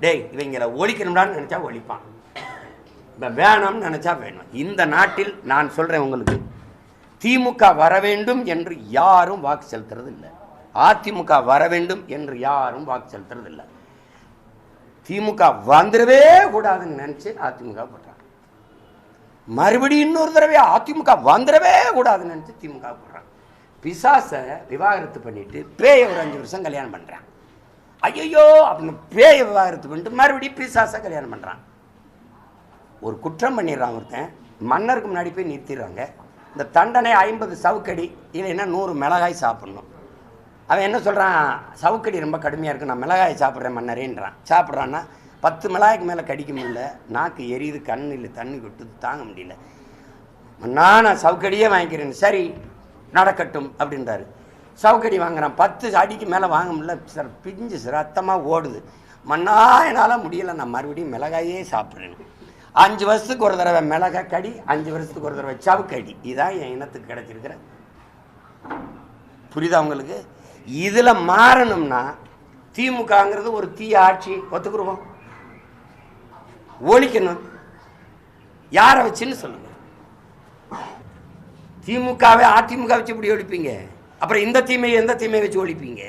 டேய் இவங்களை ஒழிக்கணும்டான்னு நினச்சா ஒழிப்பான், இப்போ வேணும்னு நினச்சா வேணும். இந்த நாட்டில் நான் சொல்கிறேன் உங்களுக்கு, திமுக வர வேண்டும் என்று யாரும் வாக்கு செலுத்துறது இல்லை, அதிமுக வர வேண்டும் என்று யாரும் வாக்கு செலுத்துறது இல்லை. திமுக வந்துடவே கூடாதுன்னு நினச்சி அதிமுக போட்டாங்க. மறுபடியும் இன்னொரு தடவை அதிமுக வந்துடவே கூடாதுன்னு நினச்சி திமுக போடுறாங்க. பிசாசை விவாகரத்து பண்ணிட்டு பேயை ஒரு 5 வருஷம் கல்யாணம் பண்ணுறான். ஐயோ அப்படின்னு பேயை விவாகரத்து பண்ணிட்டு மறுபடியும் பிசாசை கல்யாணம் பண்ணுறான். ஒரு குற்றம் பண்ணிடுறான் ஒருத்தன், மன்னருக்கு முன்னாடி போய் நிறுத்திடுறாங்க. இந்த தண்டனை 50 சவுக்கடி இல்லைன்னா 100 மிளகாய் சாப்பிட்ணும். அவன் என்ன சொல்கிறான், சவுக்கடி ரொம்ப கடுமையாக இருக்குது, நான் மிளகாய் சாப்பிட்றேன் மன்னரேன்றான். சாப்பிட்றான்னா 10 மிளகாய்க்கு மேலே கடிக்க முடியல, நாக்கு எரியுது, கண்ணில் தண்ணி கொட்டுது, தாங்க முடியல. நான் சவுக்கடியே வாங்கிக்கிறேன், சரி நடக்கட்டும் அப்படின்றாரு. சவுக்கடி வாங்குறான், 10 அடிக்கு மேலே வாங்க முடியல சார், பிஞ்சு ரத்தமாக ஓடுது. மண்ணா என்னால் முடியலை, நான் மறுபடியும் மிளகாயே சாப்பிட்றேன். 5 வருஷத்துக்கு ஒரு தடவை மிளகாய் கடி, 5 வருஷத்துக்கு ஒரு தடவை சவுக்கடி. இதான் என் இனத்துக்கு கிடைச்சிருக்கிற. புரியுதா உங்களுக்கு? இதில் மாறணும்னா திமுகங்கிறது ஒரு தீய ஆட்சி, ஒத்துக்குருவோம், ஒழிக்கணும். யாரை வச்சுன்னு சொல்லுங்க. திமுகவை அதிமுக வச்சு இப்படி ஒழிப்பீங்க, அப்புறம் இந்த தீமையை எந்த தீமையை வச்சு ஒழிப்பீங்க?